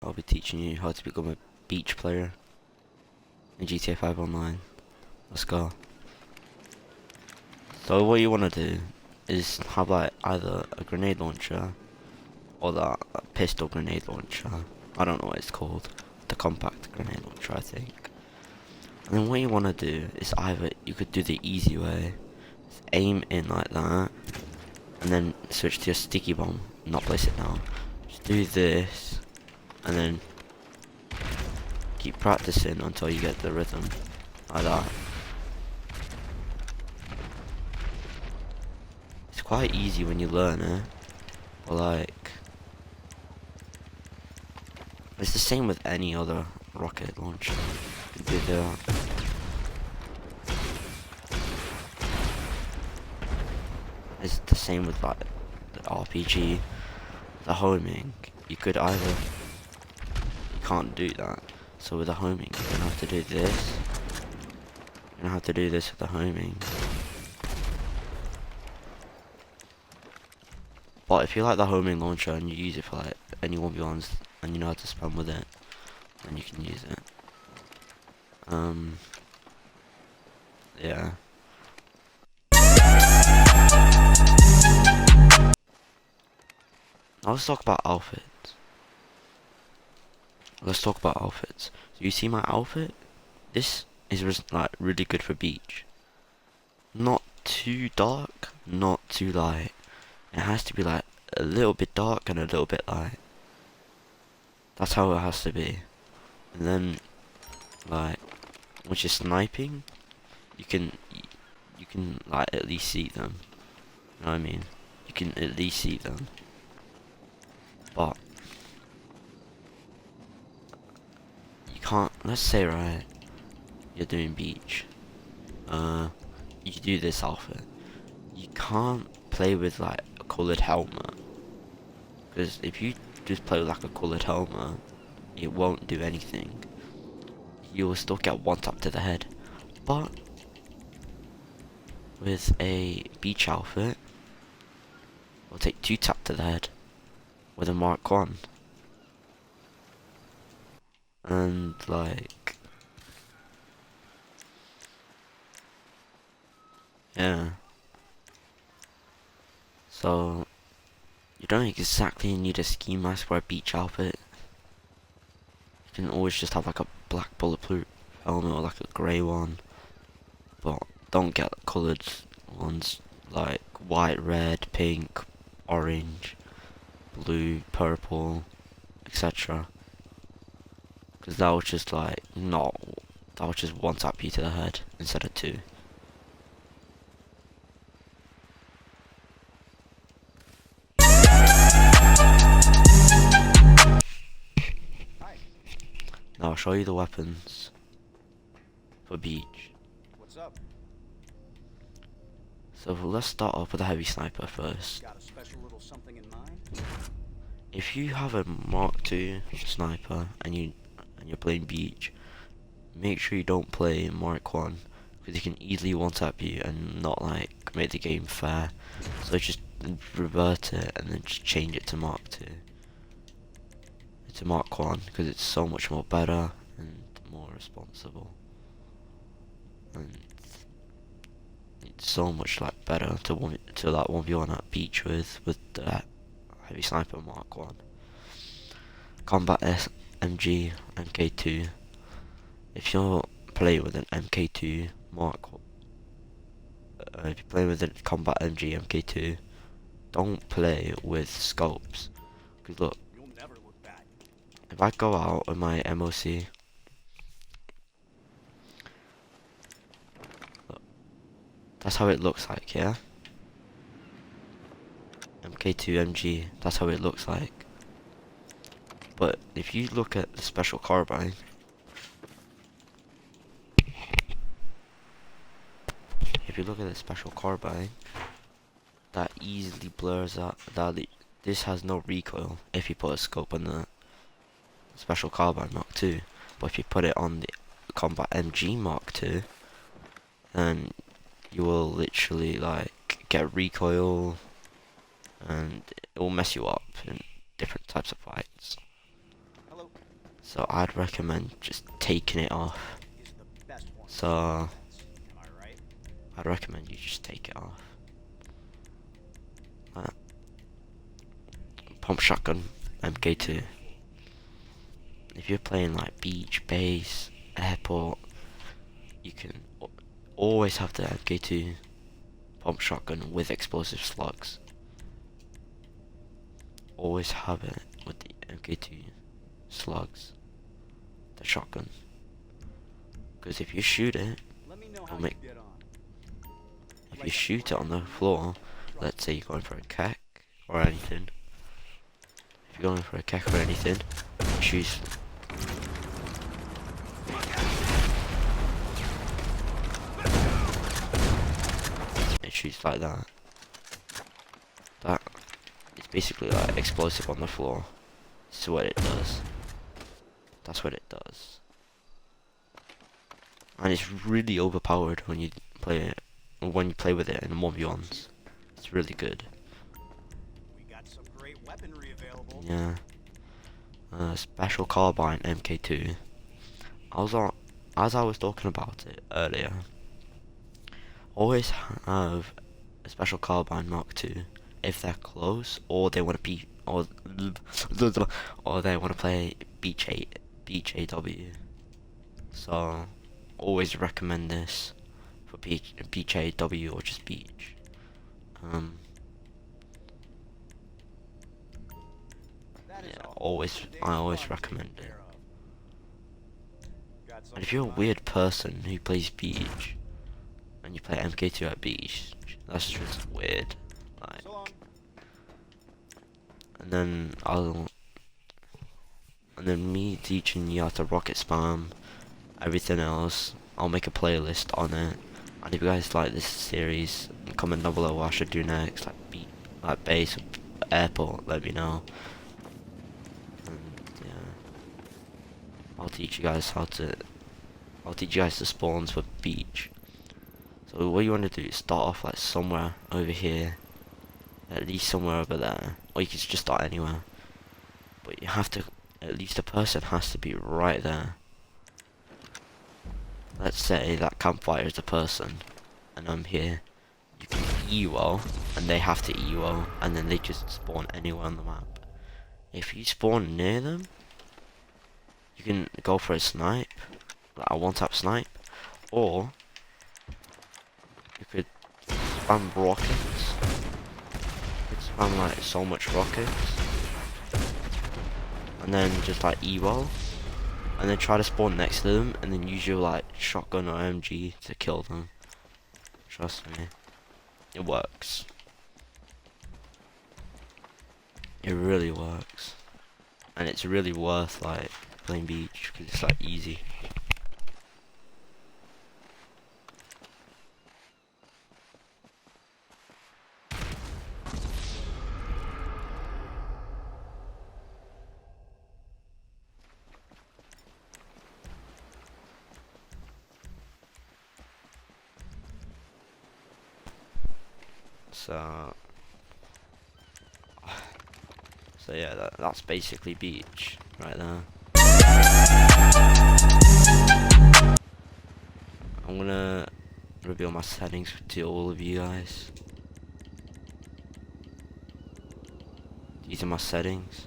I'll be teaching you how to become a beach player in GTA 5 Online. Let's go. So what you want to do is have like either a grenade launcher or that pistol grenade launcher. I don't know what it's called. The compact grenade launcher, I think. And then what you want to do is either you could do the easy way, just aim in like that, and then switch to your sticky bomb, not place it down. Just do this, and then keep practicing until you get the rhythm, like that. It's quite easy when you learn it, but like, it's the same with any other rocket launcher. You can do that. It's the same with like the RPG, the homing. You could either, you can't do that. So with the homing, you're gonna have to do this. You're gonna have to do this with the homing. But if you like the homing launcher and you use it for like any 1v1s and you know how to spam with it, then you can use it. Yeah. Now let's talk about outfits. So you see my outfit? This is like really good for beach. Not too dark, not too light. It has to be like a little bit dark and a little bit light. That's how it has to be. And then, like, once you're sniping, you can like at least see them. You know what I mean? You can at least see them. But you can't. Let's say right, you're doing beach. You do this outfit. You can't play with like a coloured helmet, because if you just play with like a coloured helmet, it won't do anything. You will still get one tap to the head. But with a beach outfit, we'll take 2 tap to the head with a Mark 1. And like, yeah. So you don't exactly need a ski mask for a beach outfit. You can always just have like a black bulletproof helmet or like a grey one. But don't get coloured ones like white, red, pink, orange, blue, purple, etc. Because that was just like not. That was just one tap you to the head instead of 2. Now I'll show you the weapons for beach. What's up? So let's start off with a heavy sniper first. Got a special little something in mind? If you have a Mark II sniper and you're playing beach, make sure you don't play Mark 1, because he can easily one-tap you and not like make the game fair. So just revert it and then just change it to Mark II. To Mark 1, because it's so much more better and more responsible. And it's so much like better to like 1v1 at beach with the heavy sniper Mark 1. Combat SMG MK2. If you're playing with an MK2 if you play with a Combat MG MK2, don't play with scopes. Cause look, You'll never look back. if I go out with my MOC, look, that's how it looks like, yeah? MK2 MG, that's how it looks like. But if you look at the special carbine, that easily blurs out. This has no recoil if you put a scope on the special carbine Mark 2. But if you put it on the Combat MG Mark 2, then you will literally like get recoil, and it will mess you up in different types of fights. Hello. So I'd recommend just taking it off. These are the best ones. So Am I right? I'd recommend you just take it off. Pump shotgun, MK2. If you're playing like beach, base, airport, you can always have the MK2 pump shotgun with explosive slugs. Always have it with the MK2 slugs, the shotgun. Because if you shoot it, Let me know how it'll you make. get on. If you shoot it on the floor, let's say you're going for a kek or anything. If you're going for a kek or anything, choose. It shoots like that. That is basically like explosive on the floor. This is what it does. That's what it does. And it's really overpowered when you play it, when you play with it in 1v1s. It's really good. We got some great weaponry available. Yeah. Special carbine MK2. As I was talking about it earlier, always have a special carbine Mark II if they're close or they want to be or they want to play Beach AW. So always recommend this for Beach AW or just Beach. That is Yeah, all. I always recommend it. Got And if you're a something weird person who plays Beach and you play MK2 at Beach, that's just weird. Like, so long. and then me teaching you how to rocket spam, everything else. I'll make a playlist on it. And if you guys like this series, comment down below what I should do next, like base, airport. Let me know. And yeah, I'll teach you guys the spawns for beach. So what you want to do is start off like somewhere over here, at least somewhere over there, or you can just start anywhere. But you have to, at least a person has to be right there. Let's say that campfire is a person, and I'm here. You can EWO, and they have to EWO, and then they just spawn anywhere on the map. If you spawn near them, you can go for a snipe, like a one-tap snipe, or you could spam rockets. You could spam like so much rockets, and then just like EWO, and then try to spawn next to them, and then use your like shotgun or MG to kill them. Trust me, it works. It really works, and it's really worth like playing beach because it's like easy. So yeah, that's basically beach right there. I'm gonna reveal my settings to all of you guys. These are my settings.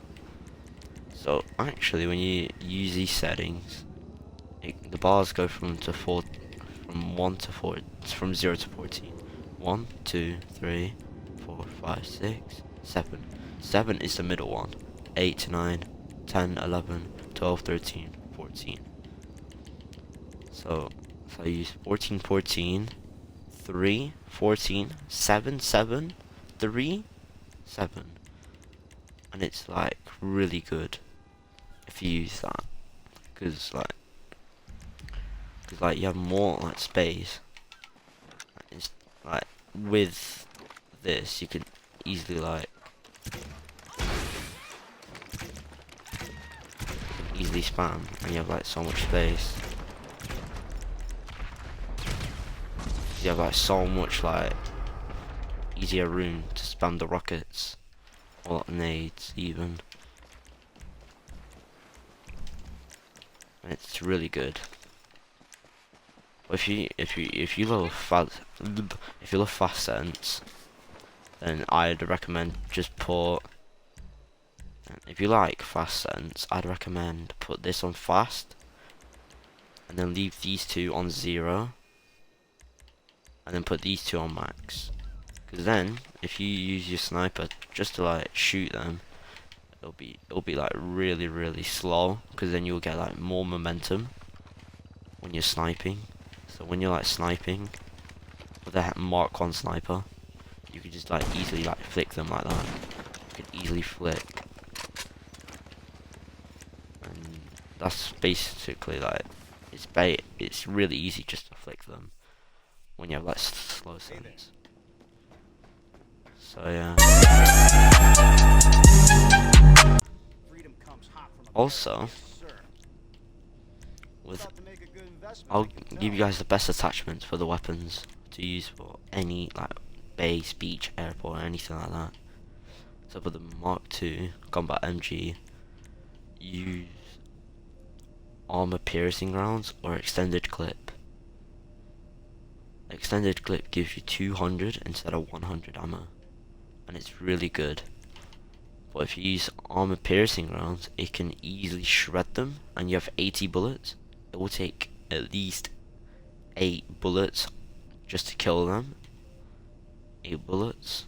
So actually, when you use these settings, the bars go from 1 to 4. It's from 0 to 14. 1, 2, 3, 4, 5, 6, 7. 7 is the middle one. 8 to 9, 10, 11, 12, 13, 14. So I use 14, 14, 3, 14, 7, 7, 3, 7. And it's like really good if you use that. Cause like you have more like space. It's like with this you can easily spam, and you have like so much space. You have like so much like easier room to spam the rockets or nades even. and it's really good. But if you love fast sense, then I'd recommend just put. If you like fast sense, I'd recommend put this on fast, and then leave these two on 0, and then put these two on max. Because then, if you use your sniper just to like shoot them, it'll be like really slow. Because then you'll get like more momentum when you're sniping. So when you're like sniping with a Mark 1 sniper, you could just like easily like flick them like that. You could easily flick. And that's basically like, it's really easy just to flick them when you have like slow sense. So yeah. Freedom comes hot from Also, America, yes, sir. with About to make a good investment, I'll I can give you tell. guys the best attachments for the weapons to use for any like base, beach, airport, or anything like that. So for the Mark II Combat MG, use armor piercing rounds or extended clip. Extended clip gives you 200 instead of 100 ammo, and it's really good. But if you use armor piercing rounds, it can easily shred them, and you have 80 bullets. It will take at least 8 bullets just to kill them. 8 bullets.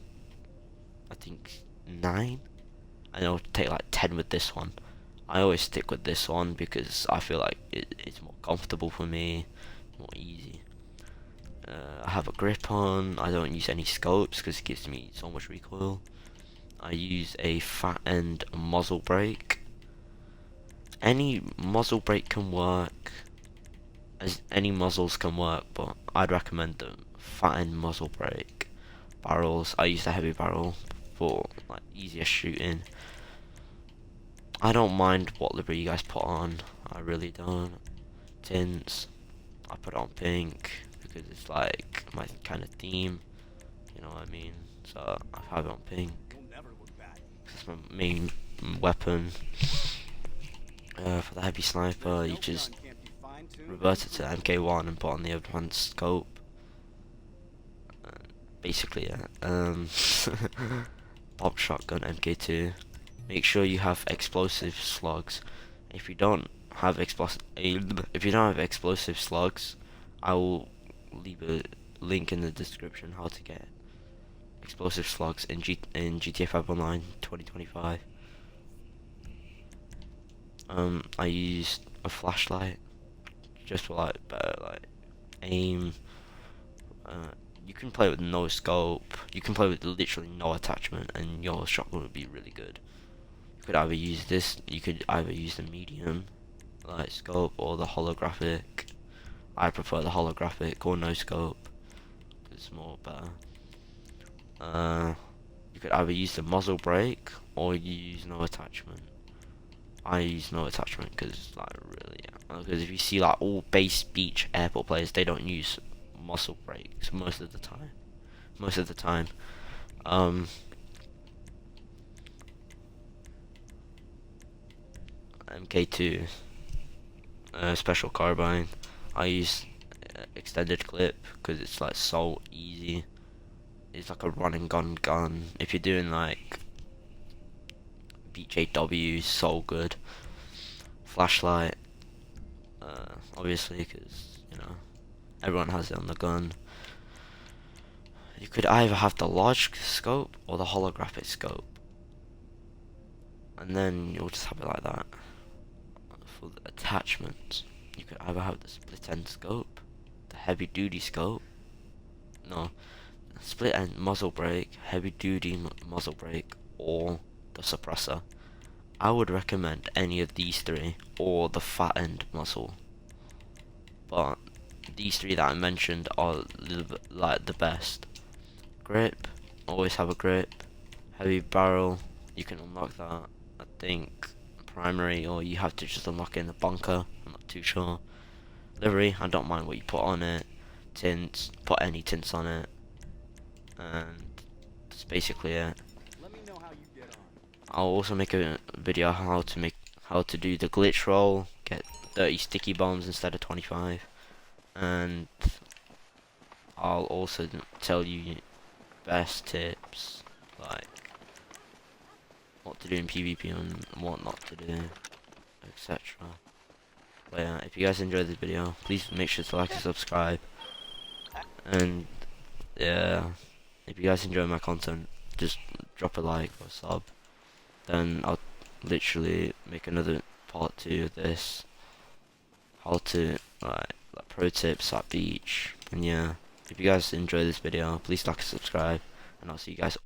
I think 9. And it'll take like 10 with this one. I always stick with this one because I feel like it's more comfortable for me, more easy. I have a grip on. I don't use any scopes because it gives me so much recoil. I use a fat end muzzle brake. Any muzzle brake can work, as any muzzles can work, but I'd recommend the fat end muzzle brake. Barrels, I use the heavy barrel for like easier shooting. I don't mind what livery you guys put on, I really don't. Tints, I put on pink because it's like my kind of theme, you know what I mean? So I have it on pink. You'll never look back. It's my main weapon. For the heavy sniper, There's you no just gun can't be fine-tuned revert it to and MK1 and put on the advanced scope. Basically, yeah. Pop shotgun MK2. Make sure you have explosive slugs. If you don't have explosive slugs, I will leave a link in the description how to get explosive slugs in GTA 5 Online 2025. I used a flashlight just for like better like aim. You can play with no scope. You can play with literally no attachment, and your shotgun would be really good. You could either use this. You could either use the medium light scope or the holographic. I prefer the holographic or no scope. It's more better. You could either use the muzzle brake or use no attachment. I use no attachment because like really, because if you see like all base, beach, airport players, they don't use muzzle brakes most of the time. MK2 special carbine. I use extended clip because it's like so easy. It's like a run and gun. If you're doing like BJW, so good. Flashlight, obviously, because you know everyone has it on the gun. You could either have the large scope or the holographic scope, and then you'll just have it like that. For the attachments, you could either have the split end scope, the heavy duty scope, no, split end muzzle brake, heavy duty muzzle brake, or the suppressor. I would recommend any of these three or the fat end muzzle, but these three that I mentioned are a little bit like the best. Grip, always have a grip. Heavy barrel, you can unlock that, I think primary, or you have to just unlock it in the bunker, I'm not too sure. Livery, I don't mind what you put on it. Tints, put any tints on it, and that's basically it. let me know how you get on. I'll also make a video how to do the glitch roll, get 30 sticky bombs instead of 25. And I'll also tell you best tips, like what to do in PvP and what not to do, etc. But yeah, if you guys enjoyed this video, please make sure to like and subscribe. And yeah, if you guys enjoy my content, just drop a like or sub. Then I'll literally make another part 2 of this. How to like pro tips at beach. And yeah, if you guys enjoy this video, please like and subscribe. And I'll see you guys